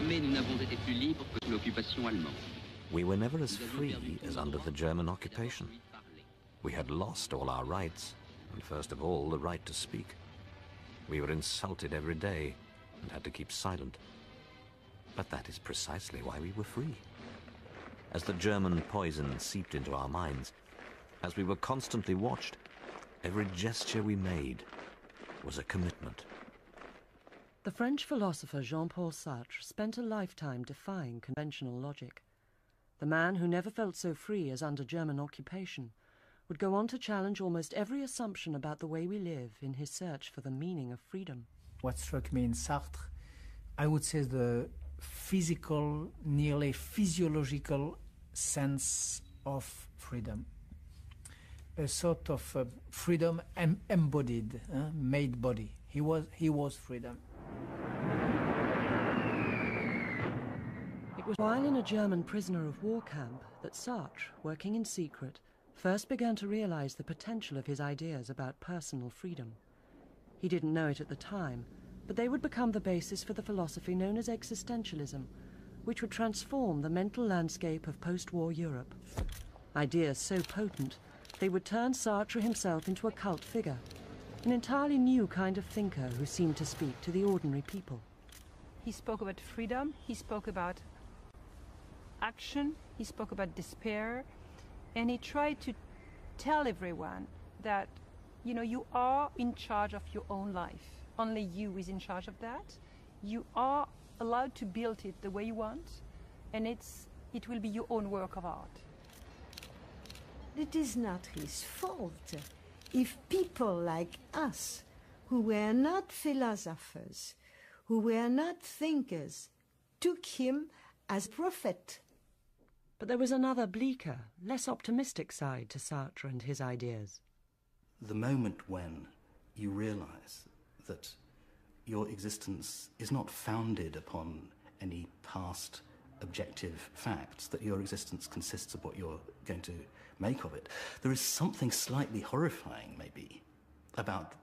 Jamais nous n'avons été plus libres que sous l'occupation allemande. We were never as free as under the German occupation. We had lost all our rights, and first of all, the right to speak. We were insulted every day and had to keep silent. But that is precisely why we were free. As the German poison seeped into our minds, as we were constantly watched, every gesture we made was a commitment. The French philosopher Jean Paul Sartre spent a lifetime defying conventional logic. The man who never felt so free as under German occupation would go on to challenge almost every assumption about the way we live in his search for the meaning of freedom. What struck me in Sartre, I would say the physical, nearly physiological sense of freedom. A sort of freedom embodied, made body. He was freedom. It was while in a German prisoner of war camp that Sartre, working in secret, first began to realize the potential of his ideas about personal freedom. He didn't know it at the time, but they would become the basis for the philosophy known as existentialism, which would transform the mental landscape of post-war Europe. Ideas so potent, they would turn Sartre himself into a cult figure, an entirely new kind of thinker who seemed to speak to the ordinary people. He spoke about freedom, he spoke about action, he spoke about despair, and he tried to tell everyone that, you know, you are in charge of your own life. Only you is in charge of that. You are allowed to build it the way you want, and it will be your own work of art. It is not his fault if people like us, who were not philosophers, who were not thinkers, took him as prophet. But there was another bleaker, less optimistic side to Sartre and his ideas. The moment when you realize that your existence is not founded upon any past objective facts, that your existence consists of what you're going to make of it, there is something slightly horrifying, maybe, about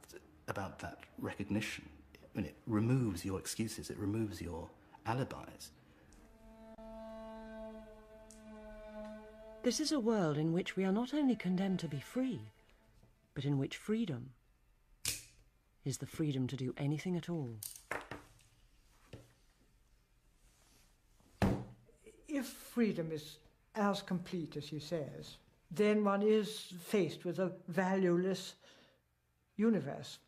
that recognition. I mean, it removes your excuses, it removes your alibis. This is a world in which we are not only condemned to be free, but in which freedom is the freedom to do anything at all. If freedom is as complete as he says, then one is faced with a valueless universe.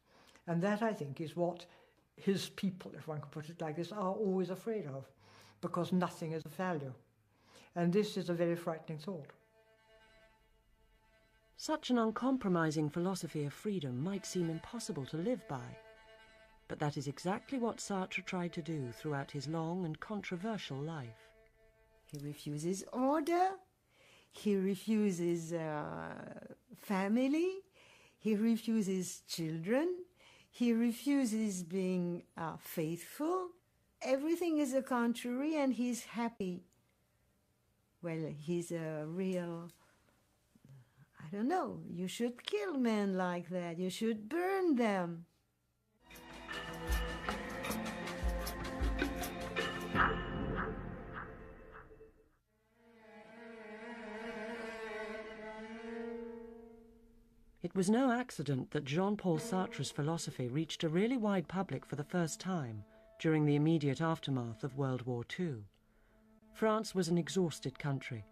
And that, I think, is what his people, if one could put it like this, are always afraid of, because nothing is of value. And this is a very frightening thought. Such an uncompromising philosophy of freedom might seem impossible to live by, but that is exactly what Sartre tried to do throughout his long and controversial life. He refuses order, he refuses family, he refuses children, he refuses being faithful. Everything is the contrary, and he's happy. Well, he's a real, I don't know, you should kill men like that, you should burn them. It was no accident that Jean Paul Sartre's philosophy reached a really wide public for the first time during the immediate aftermath of World War II. France was an exhausted country,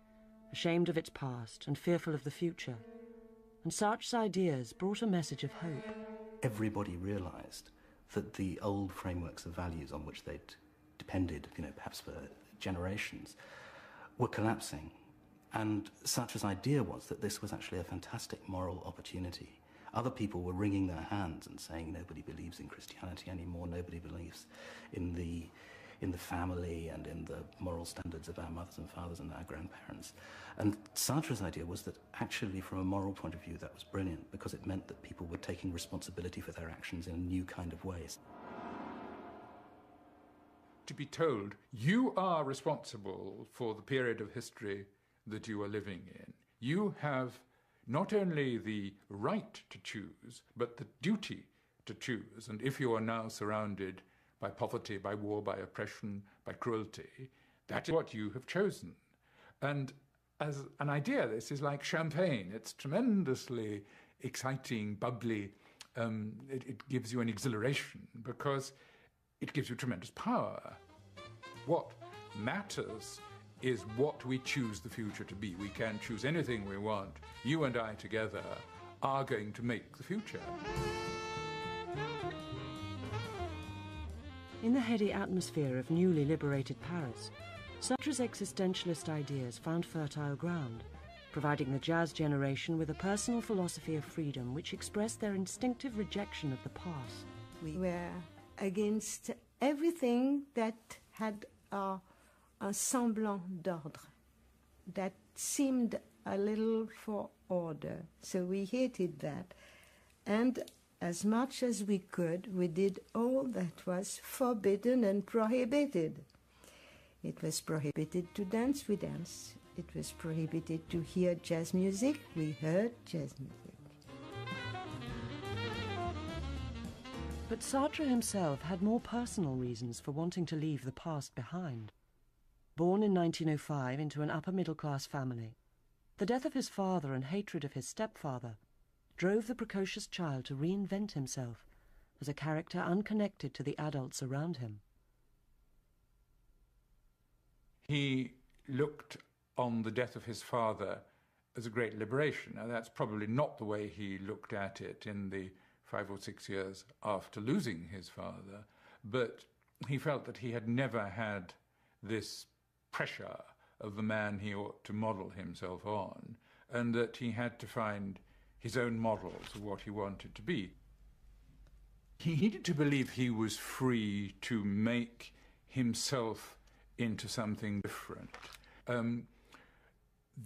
ashamed of its past and fearful of the future, and Sartre's ideas brought a message of hope. Everybody realised that the old frameworks of values on which they'd depended, perhaps for generations, were collapsing. And Sartre's idea was that this was actually a fantastic moral opportunity. Other people were wringing their hands and saying nobody believes in Christianity anymore, nobody believes in the family and in the moral standards of our mothers and fathers and our grandparents. And Sartre's idea was that actually from a moral point of view that was brilliant, because it meant that people were taking responsibility for their actions in a new kind of ways. To be told, you are responsible for the period of history that you are living in. You have not only the right to choose, but the duty to choose. And if you are now surrounded by poverty, by war, by oppression, by cruelty. That is what you have chosen. And as an idea, this is like champagne. It's tremendously exciting, bubbly. It gives you an exhilaration because it gives you tremendous power. What matters is what we choose the future to be. We can choose anything we want. You and I together are going to make the future. In the heady atmosphere of newly liberated Paris, Sartre's existentialist ideas found fertile ground, providing the jazz generation with a personal philosophy of freedom which expressed their instinctive rejection of the past. We were against everything that had a semblant d'ordre, that seemed a little for order. So we hated that. And as much as we could, we did all that was forbidden and prohibited. It was prohibited to dance, we danced. It was prohibited to hear jazz music, we heard jazz music. But Sartre himself had more personal reasons for wanting to leave the past behind. Born in 1905 into an upper-middle-class family, the death of his father and hatred of his stepfather drove the precocious child to reinvent himself as a character unconnected to the adults around him. He looked on the death of his father as a great liberation. Now, that's probably not the way he looked at it in the 5 or 6 years after losing his father, but he felt that he had never had this pressure of the man he ought to model himself on, and that he had to find his own models of what he wanted to be. He needed to believe he was free to make himself into something different.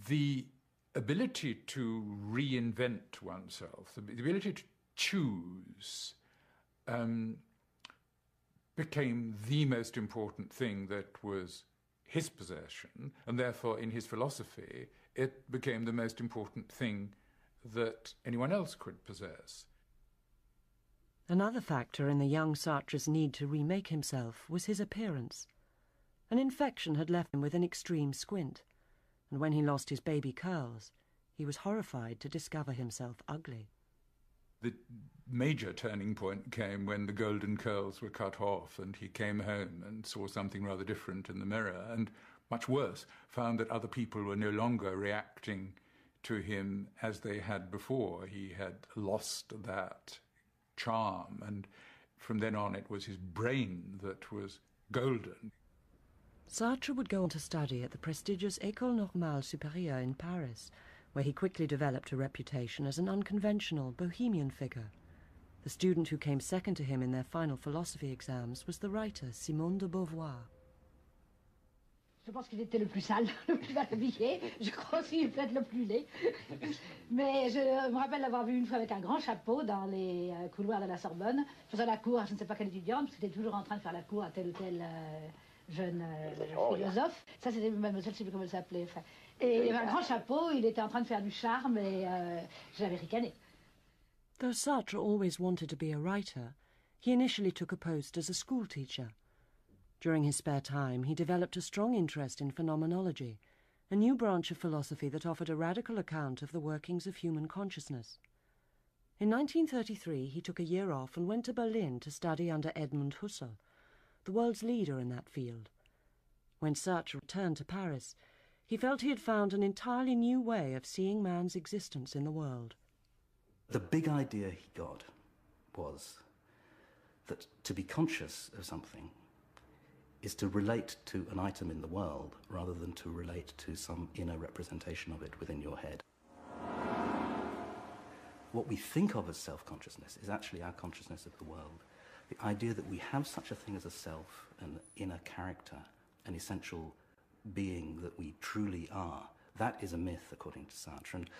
The ability to reinvent oneself, the ability to choose, became the most important thing that was his possession, and therefore in his philosophy it became the most important thing that anyone else could possess. Another factor in the young Sartre's need to remake himself was his appearance. An infection had left him with an extreme squint, and when he lost his baby curls, he was horrified to discover himself ugly. The major turning point came when the golden curls were cut off and he came home and saw something rather different in the mirror, and much worse, found that other people were no longer reacting to him as they had before. He had lost that charm, and from then on it was his brain that was golden. Sartre would go on to study at the prestigious École Normale Supérieure in Paris, where he quickly developed a reputation as an unconventional, bohemian figure. The student who came second to him in their final philosophy exams was the writer Simone de Beauvoir. Je pense qu'il était le plus sale, le plus mal habillé. Je crois aussi peut-être le plus laid. Mais je me rappelle l'avoir vu une fois avec un grand chapeau dans les couloirs de la Sorbonne, faisant la cour à je ne sais pas quelle étudiante, parce qu'il était toujours en train de faire la cour à tel ou tel jeune philosophe. Ça, c'était mademoiselle, je ne sais plus comment elle s'appelait. Enfin, et il avait un grand chapeau, il était en train de faire du charme, et je l'avais ricané. Though Sartre always wanted to be a writer, he initially took a post as a school teacher. During his spare time, he developed a strong interest in phenomenology, a new branch of philosophy that offered a radical account of the workings of human consciousness. In 1933, he took a year off and went to Berlin to study under Edmund Husserl, the world's leader in that field. When Sartre returned to Paris, he felt he had found an entirely new way of seeing man's existence in the world. The big idea he got was that to be conscious of something is to relate to an item in the world rather than to relate to some inner representation of it within your head. What we think of as self-consciousness is actually our consciousness of the world. The idea that we have such a thing as a self, an inner character, an essential being that we truly are, that is a myth, according to Sartre. And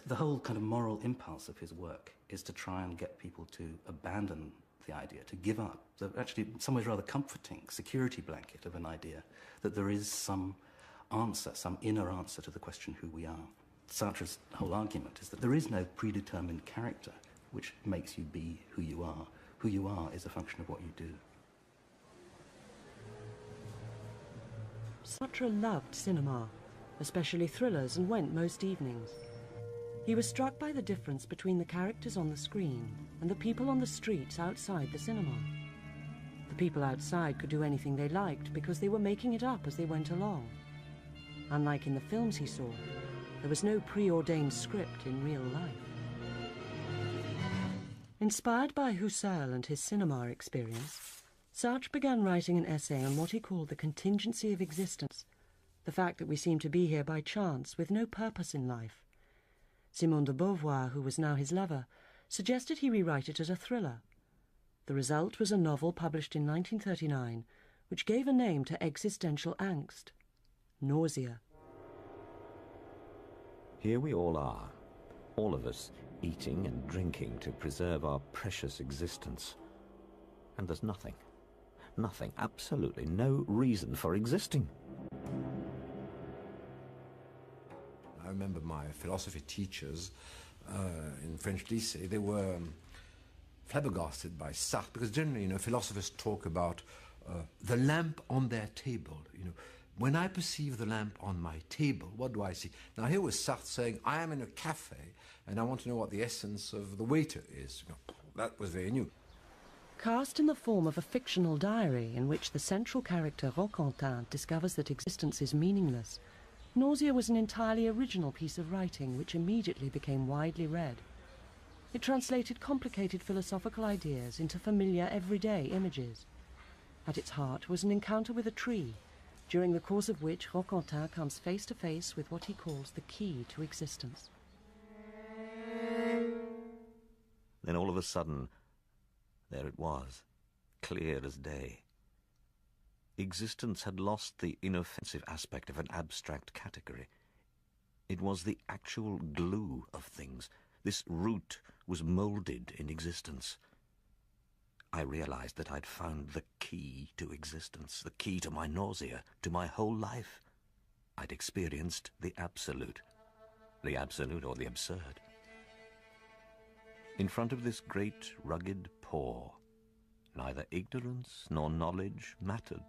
the whole kind of moral impulse of his work is to try and get people to abandon the idea, to give up, actually in some ways rather comforting security blanket of an idea that there is some answer, some inner answer to the question who we are. Sartre's whole argument is that there is no predetermined character which makes you be who you are. Who you are is a function of what you do. Sartre loved cinema, especially thrillers, and went most evenings. He was struck by the difference between the characters on the screen and the people on the streets outside the cinema. The people outside could do anything they liked because they were making it up as they went along. Unlike in the films he saw, there was no preordained script in real life. Inspired by Husserl and his cinema experience, Sartre began writing an essay on what he called the contingency of existence, the fact that we seem to be here by chance with no purpose in life. Simone de Beauvoir, who was now his lover, suggested he rewrite it as a thriller. The result was a novel published in 1939, which gave a name to existential angst: nausea. Here we all are, all of us eating and drinking to preserve our precious existence. And there's nothing, absolutely no reason for existing. I remember my philosophy teachers in French lycée, they were flabbergasted by Sartre, because generally, philosophers talk about the lamp on their table. When I perceive the lamp on my table, what do I see? Now here was Sartre saying, I am in a cafe and I want to know what the essence of the waiter is. That was very new. Cast in the form of a fictional diary in which the central character Roquentin discovers that existence is meaningless, Nausea was an entirely original piece of writing which immediately became widely read. It translated complicated philosophical ideas into familiar everyday images. At its heart was an encounter with a tree, during the course of which Roquentin comes face to face with what he calls the key to existence. Then all of a sudden, there it was, clear as day. Existence had lost the inoffensive aspect of an abstract category. It was the actual glue of things. This root was moulded in existence. I realized that I'd found the key to existence, the key to my nausea, to my whole life. I'd experienced the absolute or the absurd. In front of this great rugged paw, neither ignorance nor knowledge mattered.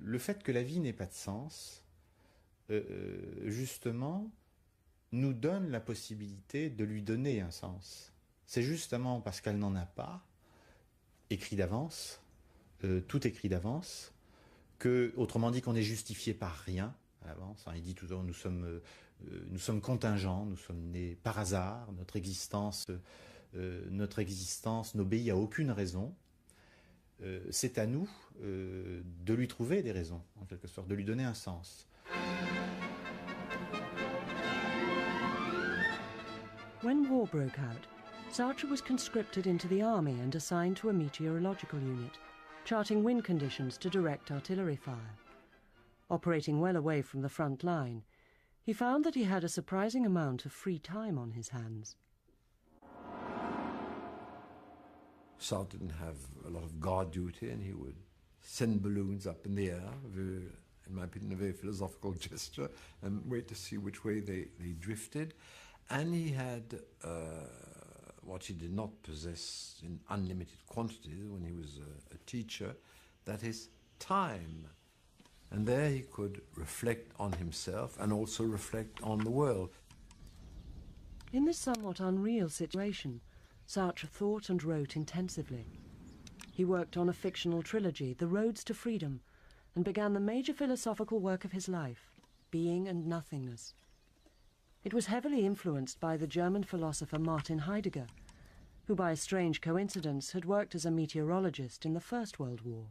Le fait que la vie n'ait pas de sens, justement, nous donne la possibilité de lui donner un sens. C'est justement parce qu'elle n'en a pas, écrit d'avance, tout écrit d'avance, que, autrement dit, qu'on est justifié par rien à l'avance. Il dit toujours, nous sommes contingents, nous sommes nés par hasard, notre existence n'obéit à aucune raison. C'est à nous de lui trouver des raisons, en quelque sorte, de lui donner un sens. When war broke out, Sartre was conscripted into the army and assigned to a meteorological unit, charting wind conditions to direct artillery fire. Operating well away from the front line, he found that he had a surprising amount of free time on his hands. Sartre didn't have a lot of guard duty, and he would send balloons up in the air, in my opinion, a very philosophical gesture, and wait to see which way they drifted. And he had what he did not possess in unlimited quantities when he was a teacher, that is time. And there he could reflect on himself and also reflect on the world. In this somewhat unreal situation, Sartre thought and wrote intensively. He worked on a fictional trilogy, The Roads to Freedom, and began the major philosophical work of his life, Being and Nothingness. It was heavily influenced by the German philosopher Martin Heidegger, who by a strange coincidence had worked as a meteorologist in the First World War.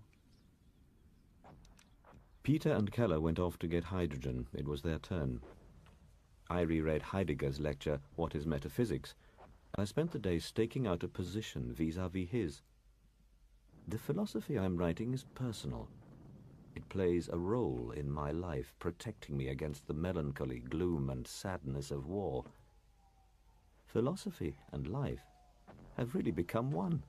Peter and Keller went off to get hydrogen. It was their turn. I reread Heidegger's lecture, What is Metaphysics? I spent the day staking out a position vis-à-vis his. The philosophy I'm writing is personal. It plays a role in my life, protecting me against the melancholy gloom and sadness of war. Philosophy and life have really become one.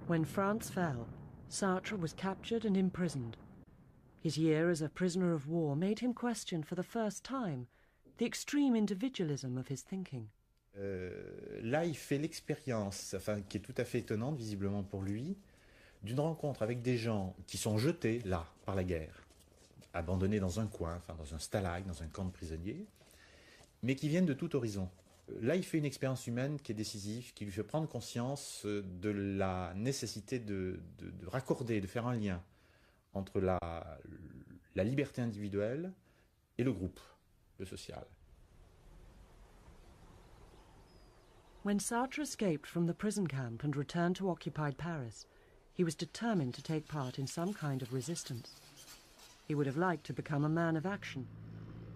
When France fell, Sartre was captured and imprisoned. His year as a prisoner of war made him question for the first time the extreme individualism of his thinking. Là, il fait l'expérience, enfin, qui est tout à fait étonnante, visiblement pour lui, d'une rencontre avec des gens qui sont jetés là par la guerre, abandonnés dans un coin, enfin dans un stalag, dans un camp de prisonniers, mais qui viennent de tout horizon. Là, il fait une expérience humaine qui est décisive, qui lui fait prendre conscience de la nécessité de raccorder, de faire un lien entre la liberté individuelle et le groupe, le social. When Sartre escaped from the prison camp and returned to occupied Paris, he was determined to take part in some kind of resistance. He would have liked to become a man of action.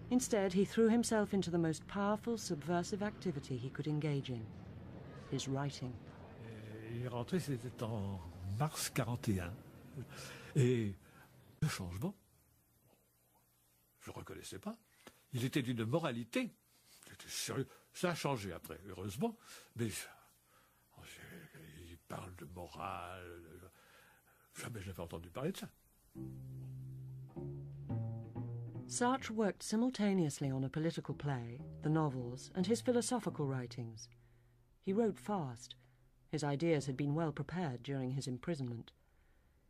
Instead, he threw himself into the most powerful subversive activity he could engage in, his writing. Il est rentré, c'était en mars 41. Et le changement, je ne le reconnaissais pas. Il était d'une moralité. C'était sérieux. Ça a changé après, heureusement. Mais il parle de morale. Jamais j'avais entendu parler de ça. Sartre worked simultaneously on a political play, the novels, and his philosophical writings. He wrote fast. His ideas had been well prepared during his imprisonment.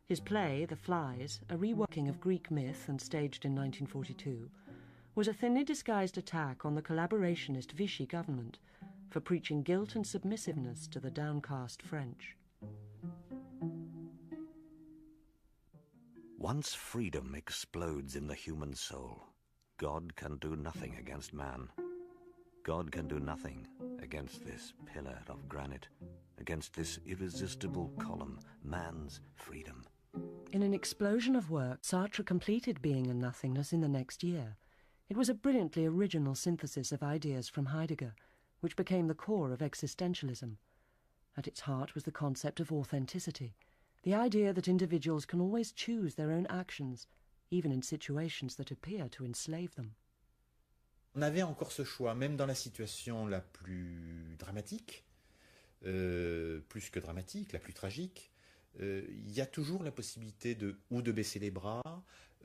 His play, The Flies, a reworking of Greek myth and staged in 1942, was a thinly disguised attack on the collaborationist Vichy government for preaching guilt and submissiveness to the downcast French. Once freedom explodes in the human soul, God can do nothing against man. God can do nothing against this pillar of granite, against this irresistible column, man's freedom. In an explosion of work, Sartre completed Being and Nothingness in the next year. It was a brilliantly original synthesis of ideas from Heidegger, which became the core of existentialism. At its heart was the concept of authenticity, the idea that individuals can always choose their own actions, even in situations that appear to enslave them. On avait encore ce choix, même dans la situation la plus dramatique, plus que dramatique, la plus tragique, il y a toujours la possibilité ou de baisser les bras,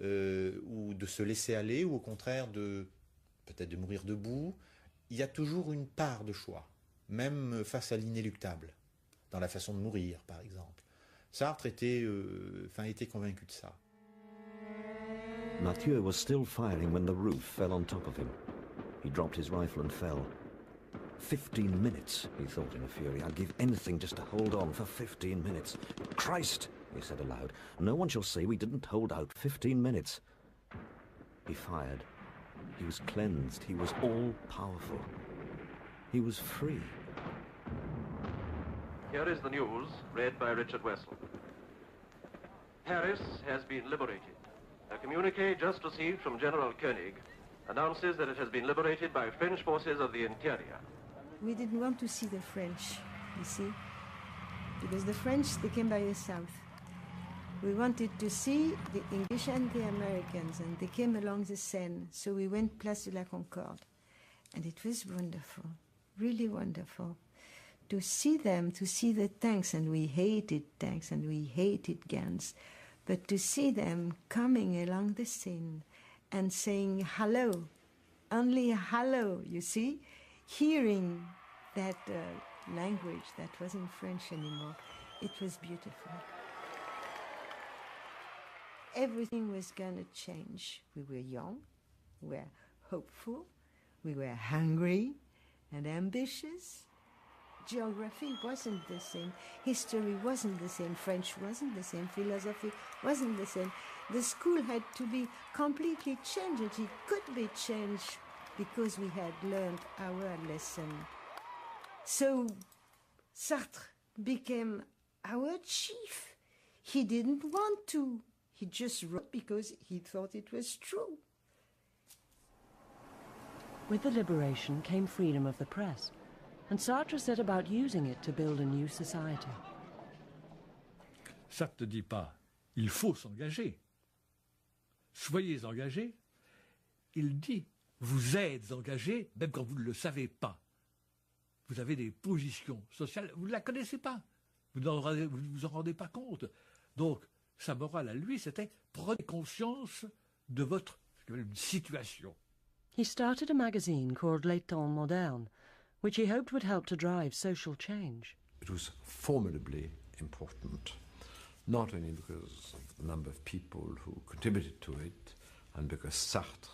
ou de se laisser aller, ou au contraire peut-être de mourir debout. Il y a toujours une part de choix, même face à l'inéluctable, dans la façon de mourir, par exemple. Sartre était convaincu de ça. Mathieu was still firing when the roof fell on top of him. He dropped his rifle and fell. 15 minutes, he thought in a fury. I'd give anything just to hold on for 15 minutes. Christ, he said aloud. No one shall say we didn't hold out 15 minutes. He fired. He was cleansed. He was all-powerful. He was free. Here is the news, read by Richard Wessel. Paris has been liberated. A communique just received from General Koenig announces that it has been liberated by French forces of the interior. We didn't want to see the French, you see, because the French, they came by the south. We wanted to see the English and the Americans, and they came along the Seine, so we went Place de la Concorde. And it was wonderful, really wonderful, to see them, to see the tanks, and we hated tanks and we hated guns, but to see them coming along the Seine and saying hello, only hello, you see, hearing that language that wasn't French anymore, it was beautiful. Everything was going to change. We were young, we were hopeful, we were hungry and ambitious. Geography wasn't the same, history wasn't the same, French wasn't the same, philosophy wasn't the same. The school had to be completely changed. It could be changed because we had learned our lesson. So Sartre became our chief. He didn't want to. He just wrote because he thought it was true. With the liberation came freedom of the press, and Sartre set about using it to build a new society. Sartre ne dit pas « il faut s'engager ». Soyez engagés. Il dit « vous êtes engagés, même quand vous ne le savez pas ». Vous avez des positions sociales, vous ne la connaissez pas. Vous ne vous en rendez pas compte. Donc, Sa morale à lui, c'était « prenez conscience de votre situation ». He started a magazine called Les Temps Modernes, which he hoped would help to drive social change. It was formidably important, not only because of the number of people who contributed to it, and because Sartre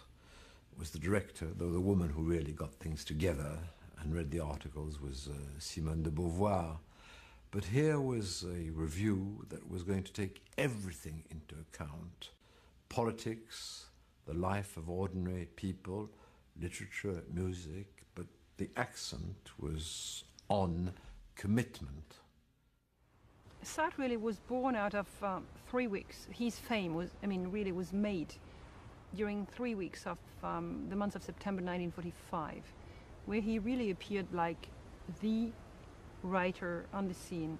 was the director, though the woman who really got things together and read the articles was Simone de Beauvoir. But here was a review that was going to take everything into account: politics, the life of ordinary people, literature, music, but the accent was on commitment. Sartre really was born out of 3 weeks. His fame was, really was made during 3 weeks of the month of September 1945, where he really appeared like the writer on the scene.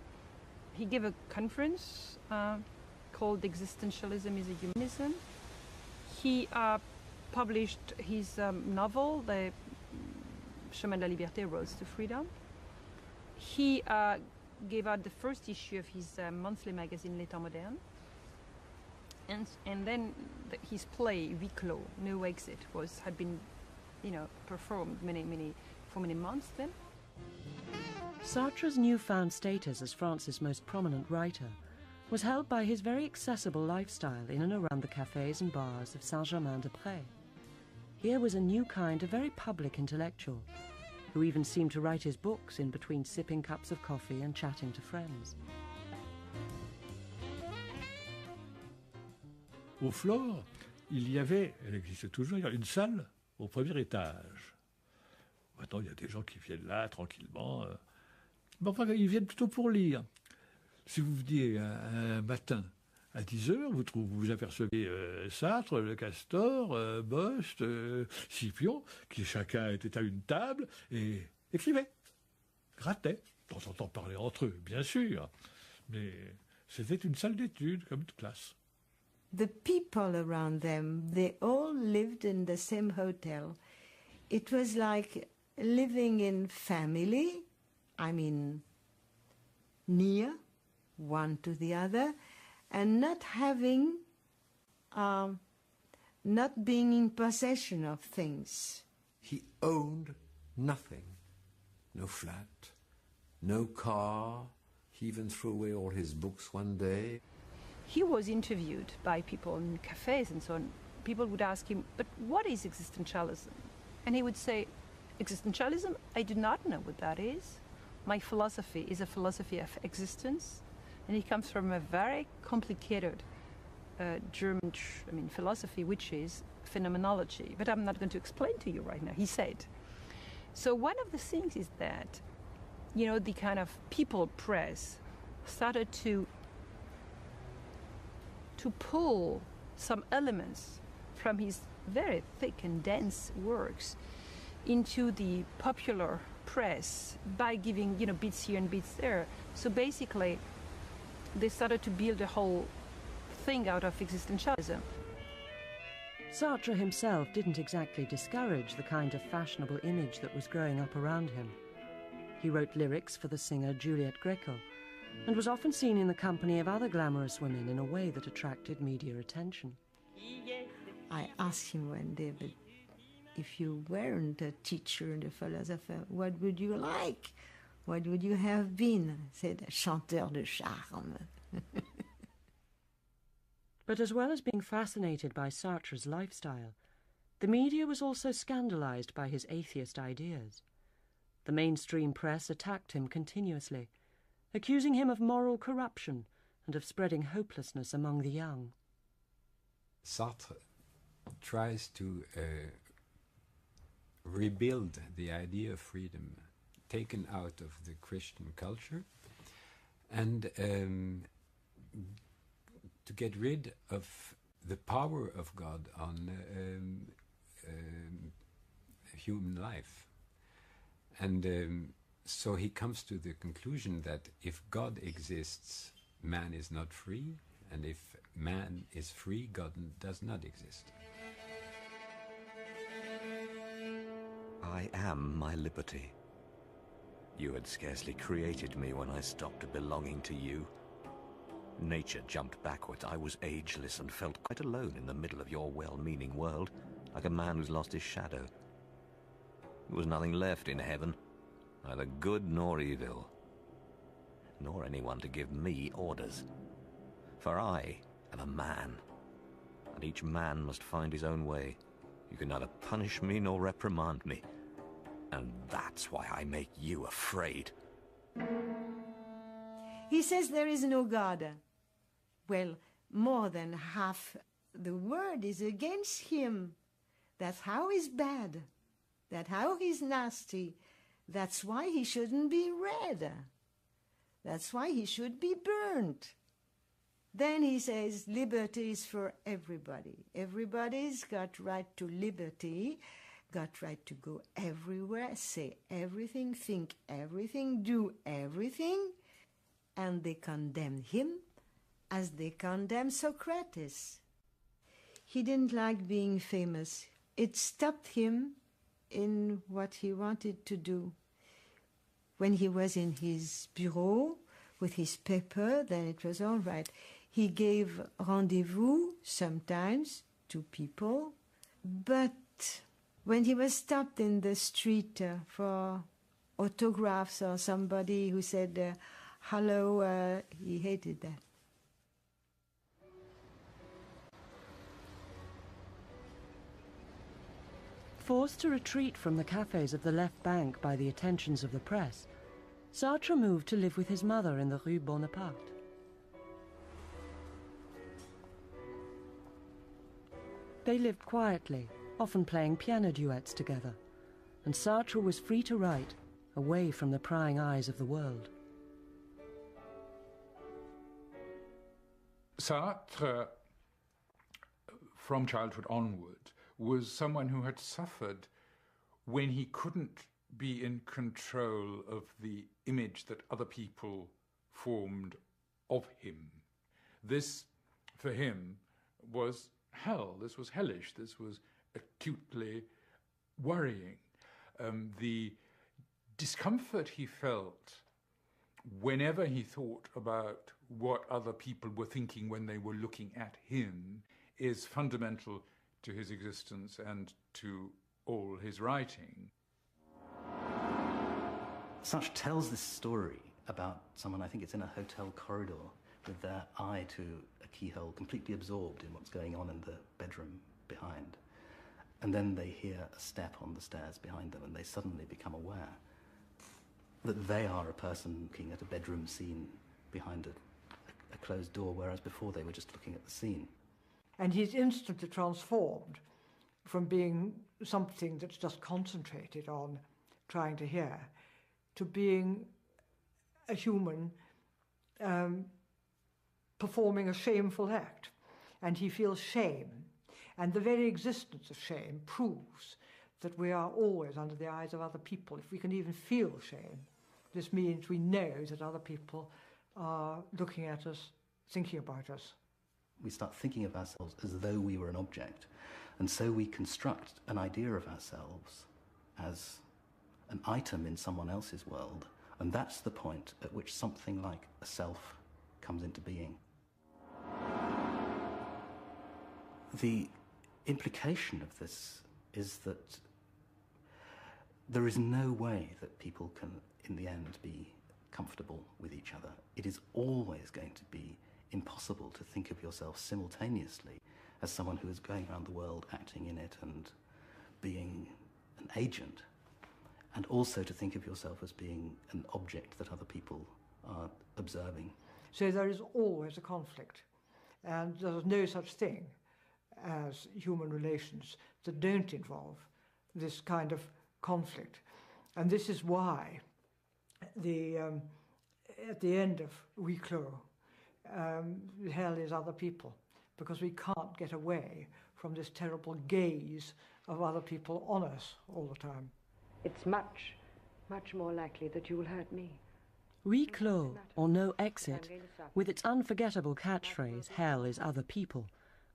He gave a conference called Existentialism is a Humanism. He published his novel, The Chemin de la Liberté, Roads to Freedom. He gave out the first issue of his monthly magazine, Les Temps Modernes. And then his play, Huis Clos, No Exit, had been, performed for many months then. Sartre's newfound status as France's most prominent writer was held by his very accessible lifestyle in and around the cafes and bars of Saint-Germain-des-Prés. Here was a new kind of very public intellectual, who even seemed to write his books in between sipping cups of coffee and chatting to friends. Au Flore, il y avait, elle existe toujours, une salle au premier étage. Maintenant, il y a des gens qui viennent là tranquillement. Mais enfin, ils viennent plutôt pour lire. Si vous veniez un matin à 10h, vous apercevez Sartre, Le Castor, Bost, Scipion, qui chacun était à une table et écrivait, grattait. De temps en temps parlaient entre eux, bien sûr. Mais c'était une salle d'études, comme une classe. The people around them, they all lived in the same hotel. It was like living in family, near one to the other, and not having, not being in possession of things. He owned nothing. No flat, no car. He even threw away all his books one day. He was interviewed by people in cafes and so on. People would ask him, but what is existentialism? And he would say, existentialism? I do not know what that is. My philosophy is a philosophy of existence. And he comes from a very complicated German philosophy, which is phenomenology. But I'm not going to explain to you right now, he said. So one of the things is that, the kind of people press started to pull some elements from his very thick and dense works into the popular press by giving, bits here and bits there. So basically, they started to build a whole thing out of existentialism. Sartre himself didn't exactly discourage the kind of fashionable image that was growing up around him. He wrote lyrics for the singer Juliette Gréco, and was often seen in the company of other glamorous women in a way that attracted media attention. I asked him one day, but if you weren't a teacher and a philosopher, what would you like? What would you have been? I said, a chanteur de charme. But as well as being fascinated by Sartre's lifestyle, the media was also scandalized by his atheist ideas. The mainstream press attacked him continuously, accusing him of moral corruption and of spreading hopelessness among the young. Sartre tries to rebuild the idea of freedom taken out of the Christian culture and to get rid of the power of God on human life. And so he comes to the conclusion that if God exists, man is not free, and if man is free, God does not exist. I am my liberty. You had scarcely created me when I stopped belonging to you. Nature jumped backwards. I was ageless and felt quite alone in the middle of your well-meaning world, like a man who's lost his shadow. There was nothing left in heaven, neither good nor evil, nor anyone to give me orders. For I am a man, and each man must find his own way. You can neither punish me nor reprimand me, and that's why I make you afraid. He says there is no God. Well, more than half the world is against him. That's how he's bad. That's how he's nasty. That's why he shouldn't be read. That's why he should be burnt. Then he says liberty is for everybody. Everybody's got right to liberty, got right to go everywhere, say everything, think everything, do everything. And they condemn him as they condemn Socrates. He didn't like being famous. It stopped him in what he wanted to do. When he was in his bureau with his paper, then it was all right. He gave rendezvous sometimes to people, but when he was stopped in the street for autographs or somebody who said hello, he hated that. Forced to retreat from the cafes of the left bank by the attentions of the press, Sartre moved to live with his mother in the Rue Bonaparte. They lived quietly, often playing piano duets together, and Sartre was free to write, away from the prying eyes of the world. Sartre, from childhood onward, was someone who had suffered when he couldn't be in control of the image that other people formed of him. This, for him, was hell. This was hellish. This was acutely worrying. The discomfort he felt whenever he thought about what other people were thinking when they were looking at him is fundamental to his existence and to all his writing. Sartre tells this story about someone, I think it's in a hotel corridor, with their eye to a keyhole, completely absorbed in what's going on in the bedroom behind. And then they hear a step on the stairs behind them, and they suddenly become aware that they are a person looking at a bedroom scene behind a closed door, whereas before they were just looking at the scene. And he's instantly transformed from being something that's just concentrated on trying to hear to being a human performing a shameful act. And he feels shame. And the very existence of shame proves that we are always under the eyes of other people. If we can even feel shame, this means we know that other people are looking at us, thinking about us. We start thinking of ourselves as though we were an object. And so we construct an idea of ourselves as an item in someone else's world. And that's the point at which something like a self comes into being. The implication of this is that there is no way that people can, in the end, be comfortable with each other. It is always going to be impossible to think of yourself simultaneously as someone who is going around the world acting in it and being an agent, and also to think of yourself as being an object that other people are observing. So there is always a conflict, and there's no such thing as human relations that don't involve this kind of conflict. And this is why at the end of huis clos, hell is other people, because we can't get away from this terrible gaze of other people on us all the time. It's much, much more likely that you will hurt me. Huis clos, or No Exit, with its unforgettable catchphrase, hell is other people,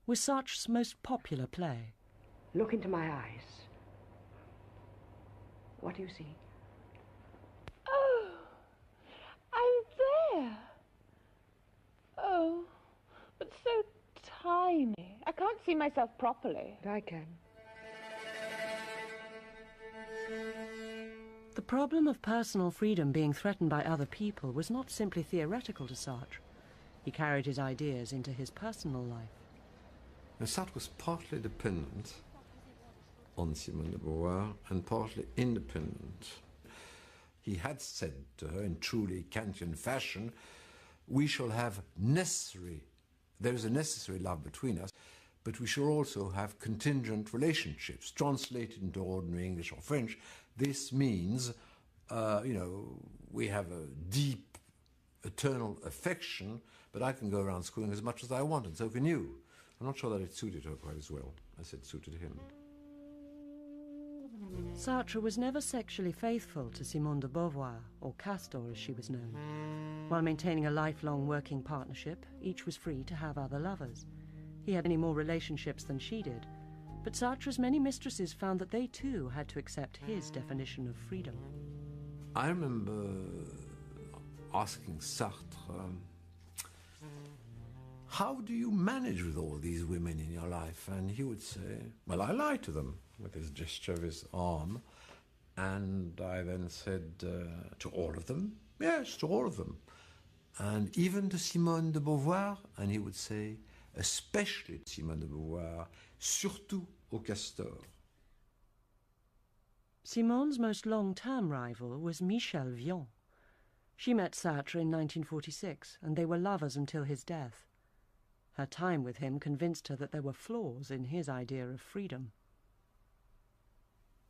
was Sartre's most popular play. Look into my eyes. What do you see? Oh, I'm there. Oh, tiny. I can't see myself properly. But I can. The problem of personal freedom being threatened by other people was not simply theoretical to Sartre. He carried his ideas into his personal life. Now, Sartre was partly dependent on Simone de Beauvoir and partly independent. He had said to her in truly Kantian fashion, we shall have there is a necessary love between us, but we shall also have contingent relationships, translated into ordinary English or French. This means, we have a deep, eternal affection, but I can go around screwing as much as I want, and so can you. I'm not sure that it suited her quite as well as it suited him. Sartre was never sexually faithful to Simone de Beauvoir, or Castor as she was known. While maintaining a lifelong working partnership, each was free to have other lovers. He had many more relationships than she did, but Sartre's many mistresses found that they too had to accept his definition of freedom. I remember asking Sartre, how do you manage with all these women in your life? And he would say, well, I lie to them, with his gesture of his arm. And I then said, to all of them? Yes, to all of them. And even to Simone de Beauvoir? And he would say, especially to Simone de Beauvoir, surtout au Castor. Simone's most long-term rival was Michel Vian. She met Sartre in 1946, and they were lovers until his death. Her time with him convinced her that there were flaws in his idea of freedom.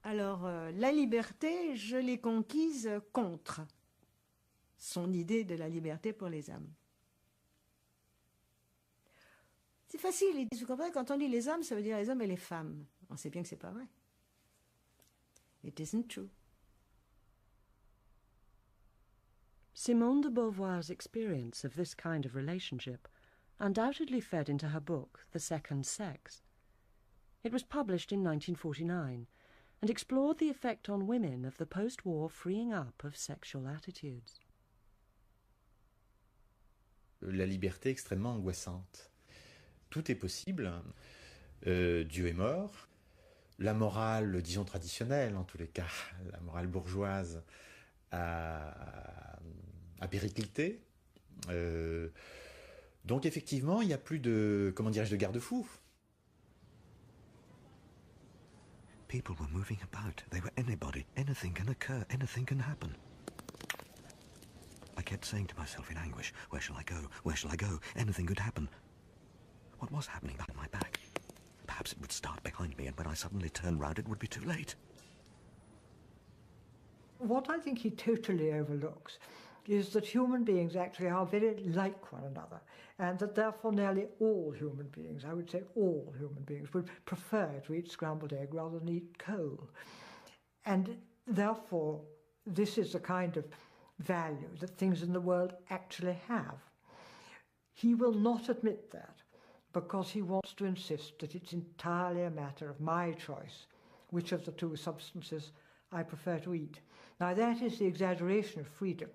Alors, la liberté, je l'ai conquise contre son idée de la liberté pour les hommes. C'est facile, vous comprenez, quand on dit les hommes, ça veut dire les hommes et les femmes. On sait bien que c'est pas vrai. It isn't true. Simone de Beauvoir's experience of this kind of relationship undoubtedly fed into her book, The Second Sex. It was published in 1949 and explored the effect on women of the post-war freeing up of sexual attitudes. La liberté extrêmement angoissante. Tout est possible. Dieu est mort. La morale, disons traditionnelle, en tous les cas, la morale bourgeoise a périclité. Donc effectivement, il n'y a plus de, comment dirais-je, de garde-fous. People were moving about. They were anybody. Anything can occur. Anything can happen. I kept saying to myself in anguish, where shall I go? Where shall I go? Anything could happen. What was happening behind my back? Perhaps it would start behind me, and when I suddenly turned round, it would be too late. What I think he totally overlooks is that human beings actually are very like one another, and that therefore nearly all human beings, I would say all human beings, would prefer to eat scrambled egg rather than eat coal. And therefore, this is the kind of value that things in the world actually have. He will not admit that, because he wants to insist that it's entirely a matter of my choice which of the two substances I prefer to eat. Now that is the exaggeration of freedom,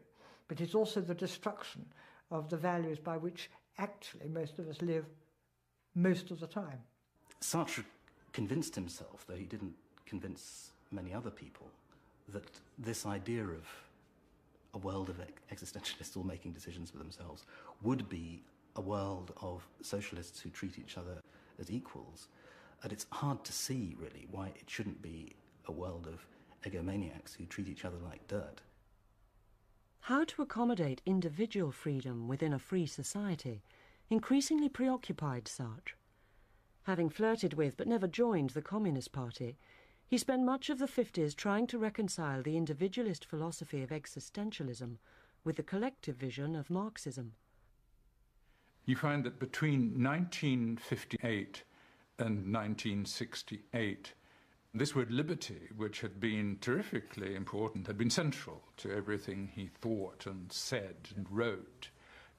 but it's also the destruction of the values by which actually most of us live most of the time. Sartre convinced himself, though he didn't convince many other people, that this idea of a world of existentialists all making decisions for themselves would be a world of socialists who treat each other as equals. And it's hard to see, really, why it shouldn't be a world of egomaniacs who treat each other like dirt. How to accommodate individual freedom within a free society increasingly preoccupied Sartre. Having flirted with but never joined the Communist Party, he spent much of the 50s trying to reconcile the individualist philosophy of existentialism with the collective vision of Marxism. You find that between 1958 and 1968, this word liberty, which had been terrifically important, had been central to everything he thought and said and wrote,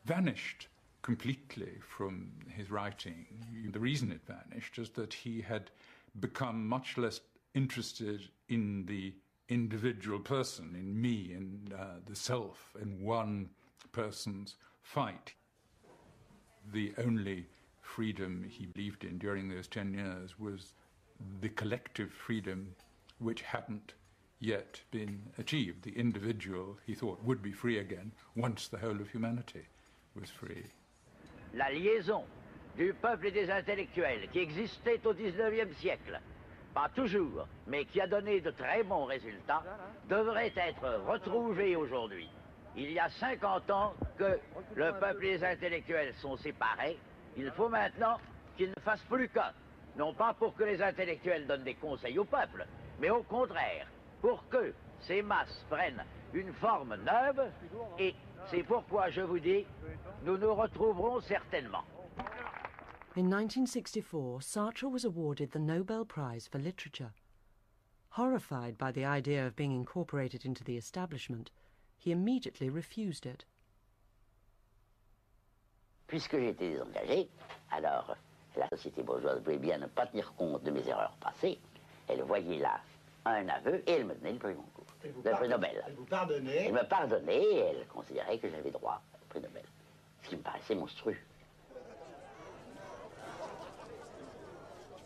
vanished completely from his writing. The reason it vanished is that he had become much less interested in the individual person, in me, in the self, in one person's fight. The only freedom he believed in during those 10 years was the collective freedom which hadn't yet been achieved. The individual, he thought, would be free again once the whole of humanity was free. La liaison du peuple et des intellectuels qui existait au XIXe siècle, pas toujours, mais qui a donné de très bons résultats, devrait être retrouvée aujourd'hui. Il y a 50 ans que le peuple et les intellectuels sont séparés. Il faut maintenant qu'ils ne fassent plus qu'un. Non pas pour que les intellectuels donnent des conseils au peuple, mais au contraire, pour que ces masses prennent une forme neuve, et c'est pourquoi je vous dis, nous nous retrouverons certainement. In 1964, Sartre was awarded the Nobel Prize for Literature. Horrified by the idea of being incorporated into the establishment, he immediately refused it. Puisque j'étais désengagé, alors la société bourgeoise voulait bien ne pas tenir compte de mes erreurs passées. Elle voyait là un aveu et elle me donnait le prix Goncourt, le prix Nobel. Elle vous pardonnait? Elle me pardonnait et elle considérait que j'avais droit au prix Nobel, ce qui me paraissait monstrueux.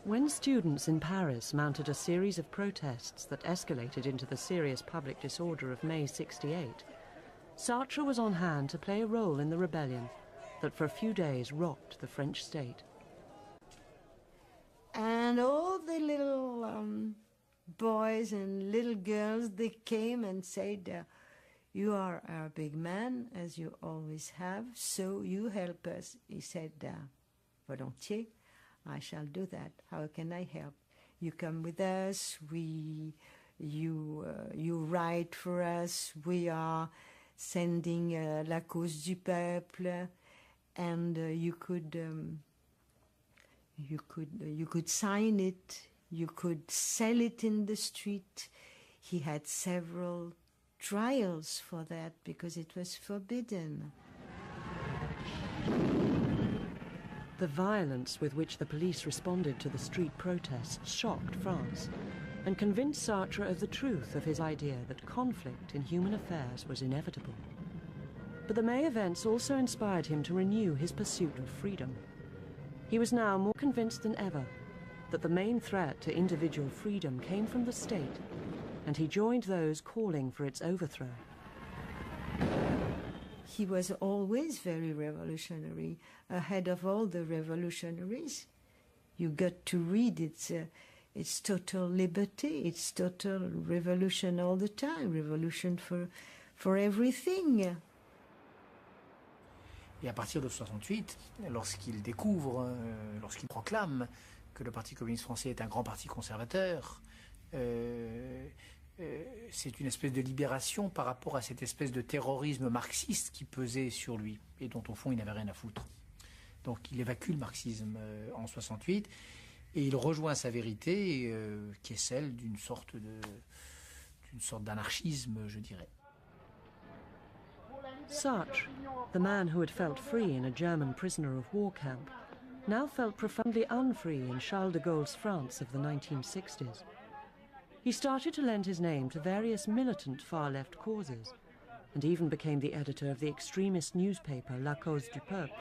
When students in Paris mounted a series of protests that escalated into the serious public disorder of May '68, Sartre was on hand to play a role in the rebellion that for a few days rocked the French state. And all the little boys and little girls, they came and said, you are our big man, as you always have, so you help us. He said, volontiers, I shall do that. How can I help? You come with us, you write for us, we are sending La Cause du Peuple, and you could sign it, you could sell it in the street. He had several trials for that because it was forbidden. The violence with which the police responded to the street protests shocked France and convinced Sartre of the truth of his idea that conflict in human affairs was inevitable. But the May events also inspired him to renew his pursuit of freedom. He was now more convinced than ever that the main threat to individual freedom came from the state, and he joined those calling for its overthrow. He was always very revolutionary, ahead of all the revolutionaries. You got to read it's total liberty, it's total revolution all the time, revolution for everything. Et à partir de 68, lorsqu'il découvre, lorsqu'il proclame que le Parti communiste français est un grand parti conservateur, c'est une espèce de libération par rapport à cette espèce de terrorisme marxiste qui pesait sur lui et dont au fond il n'avait rien à foutre. Donc il évacue le marxisme en 68 et il rejoint sa vérité qui est celle d'une sorte d'anarchisme, je dirais. Sartre, the man who had felt free in a German prisoner of war camp, now felt profoundly unfree in Charles de Gaulle's France of the 1960s. He started to lend his name to various militant far-left causes, and even became the editor of the extremist newspaper La Cause du Peuple.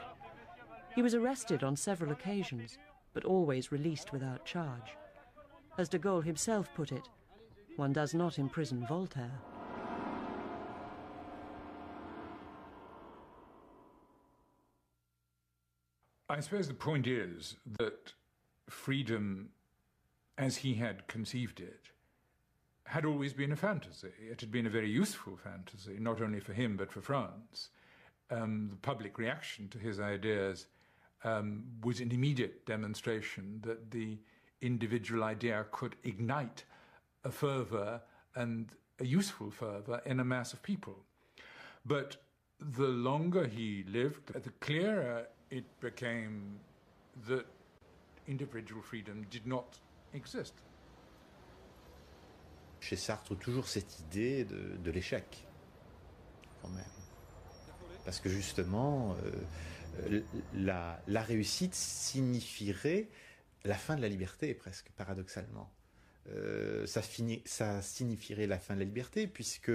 He was arrested on several occasions, but always released without charge. As de Gaulle himself put it, one does not imprison Voltaire. I suppose the point is that freedom, as he had conceived it, had always been a fantasy. It had been a very useful fantasy, not only for him but for France. The public reaction to his ideas was an immediate demonstration that the individual idea could ignite a fervour and a useful fervour in a mass of people. But the longer he lived, the clearer it became that individual freedom did not exist. Chez Sartre, toujours cette idée de l'échec, quand même. Parce que justement, la réussite signifierait la fin de la liberté, presque, paradoxalement. ça signifierait la fin de la liberté, puisque,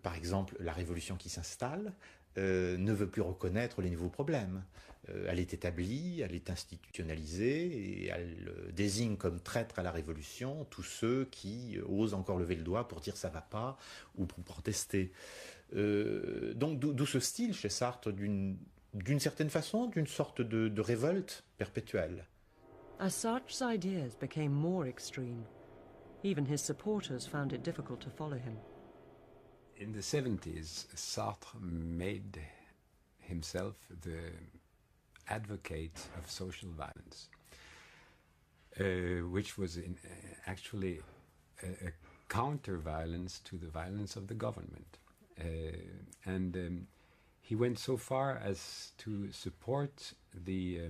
par exemple, la révolution qui s'installe ne veut plus reconnaître les nouveaux problèmes. Elle est établie, elle est institutionnalisée, et elle désigne comme traîtres à la révolution tous ceux qui osent encore lever le doigt pour dire ça va pas ou pour protester. Donc d'où ce style chez Sartre d'une certaine façon, d'une sorte de révolte perpétuelle. As Sartre's ideas became more extreme, even his supporters found it difficult to follow him. In the 70s, Sartre made himself the advocate of social violence, which was actually a counter-violence to the violence of the government. He went so far as to support the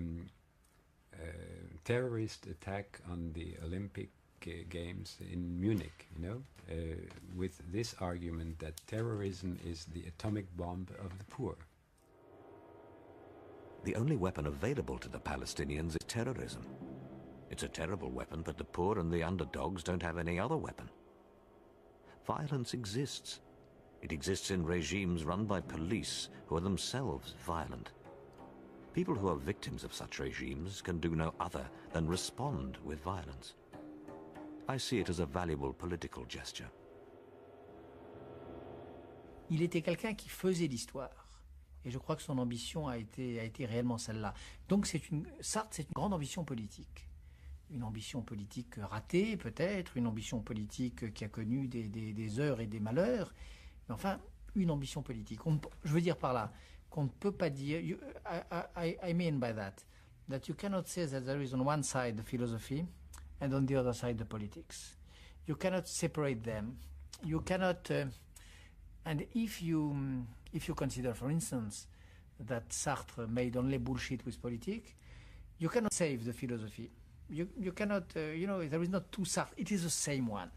terrorist attack on the Olympic Games in Munich, with this argument that terrorism is the atomic bomb of the poor. The only weapon available to the Palestinians is terrorism. It's a terrible weapon, but the poor and the underdogs don't have any other weapon. Violence exists. It exists in regimes run by police who are themselves violent. People who are victims of such regimes can do no other than respond with violence. I see it as a valuable political gesture. Il était quelqu'un qui faisait l'histoire. Et je crois que son ambition a été réellement celle-là. Donc Sartre, c'est une grande ambition politique. Une ambition politique ratée, peut-être, une ambition politique qui a connu des heures et des malheurs, mais enfin, une ambition politique. Je veux dire par là qu'on ne peut pas dire... I mean by that you cannot say that there is on one side the philosophy and on the other side the politics. You cannot separate them. You cannot... and if you consider, for instance, that Sartre made only bullshit with politics, you cannot save the philosophy. You cannot, there is not two Sartre. It is the same one.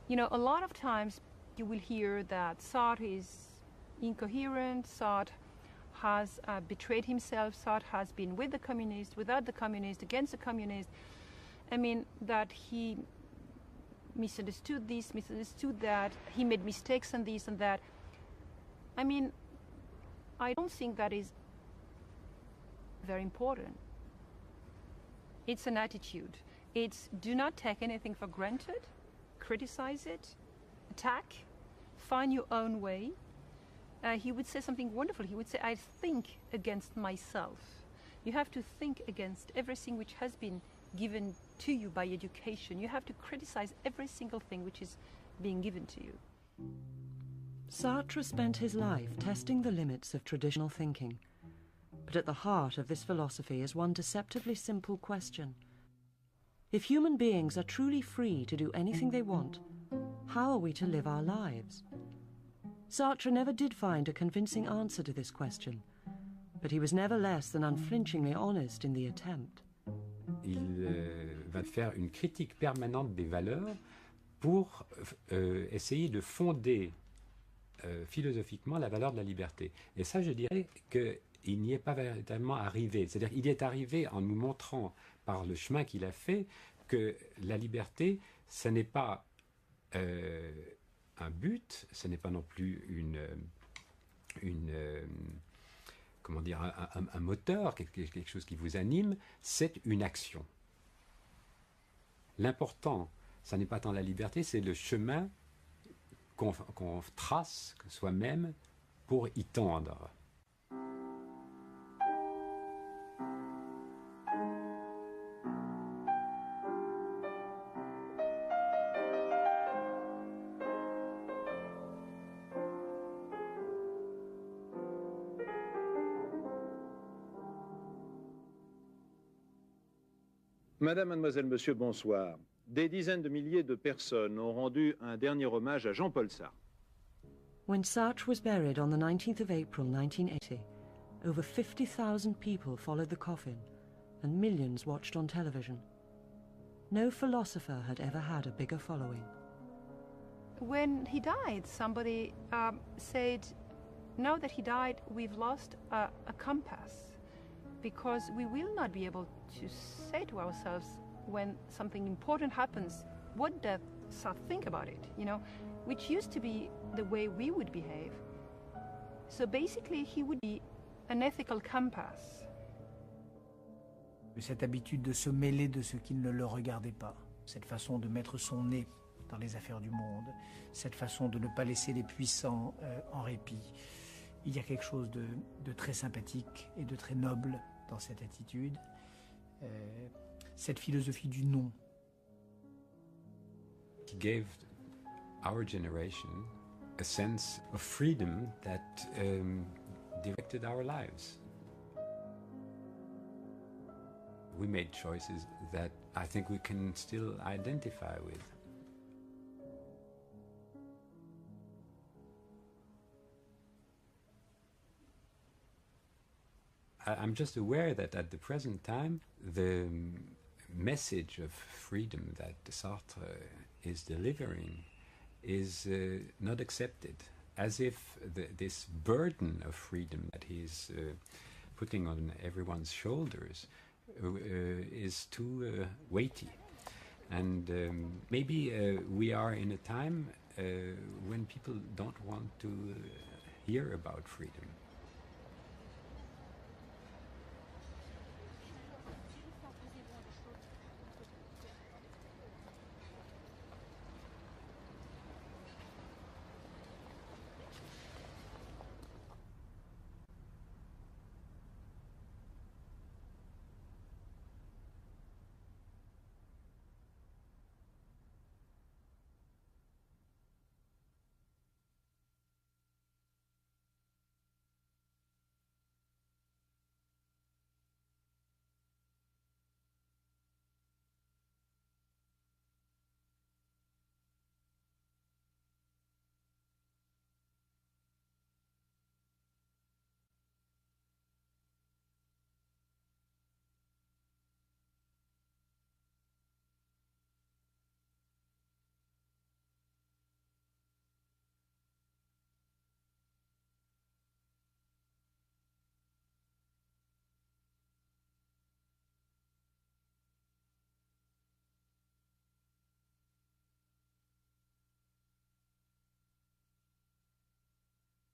A lot of times you will hear that Sartre is incoherent, Sartre has betrayed himself, Sartre has been with the communists, without the communists, against the communists. I mean, that he misunderstood this, misunderstood that, he made mistakes on this and that. I mean, I don't think that is very important. It's an attitude. It's do not take anything for granted, criticize it, attack, find your own way. He would say something wonderful. He would say, I think against myself. You have to think against everything which has been given to you by education. You have to criticize every single thing which is being given to you. Sartre spent his life testing the limits of traditional thinking. But at the heart of this philosophy is one deceptively simple question. If human beings are truly free to do anything they want, how are we to live our lives? Sartre never did find a convincing answer to this question, but he was never less than unflinchingly honest in the attempt. Il va faire une critique permanente des valeurs pour essayer de fonder philosophiquement la valeur de la liberté. Et ça, je dirais qu'il n'y est pas véritablement arrivé. C'est-à-dire qu'il y est arrivé en nous montrant par le chemin qu'il a fait que la liberté, ce n'est pas un but, ce n'est pas non plus comment dire, un moteur, quelque chose qui vous anime, c'est une action. L'important, ça n'est pas tant la liberté, c'est le chemin qu'on trace soi-même pour y tendre. Madame, mademoiselle, monsieur, bonsoir. Des dizaines de milliers de personnes ont rendu un dernier hommage à Jean Paul Sartre. When Sartre was buried on the 19th of April 1980, over 50,000 people followed the coffin and millions watched on television. No philosopher had ever had a bigger following. When he died, somebody said, now that he died, we've lost a compass. because we will not be able to say to ourselves when something important happens, what does Sartre think about it, you know, which used to be the way we would behave. So basically, he would be an ethical compass. Cette habitude de se mêler de ce qui ne le regardait pas, cette façon de mettre son nez dans les affaires du monde, cette façon de ne pas laisser les puissants en répit. Il y a quelque chose de très sympathique et de très noble dans cette attitude. Cette philosophie du non. He gave our generation a sense of freedom that directed our lives. We made choices that I think we can still identify with. I'm just aware that at the present time, the message of freedom that Sartre is delivering is not accepted, as if this burden of freedom that he's putting on everyone's shoulders is too weighty. And maybe we are in a time when people don't want to hear about freedom.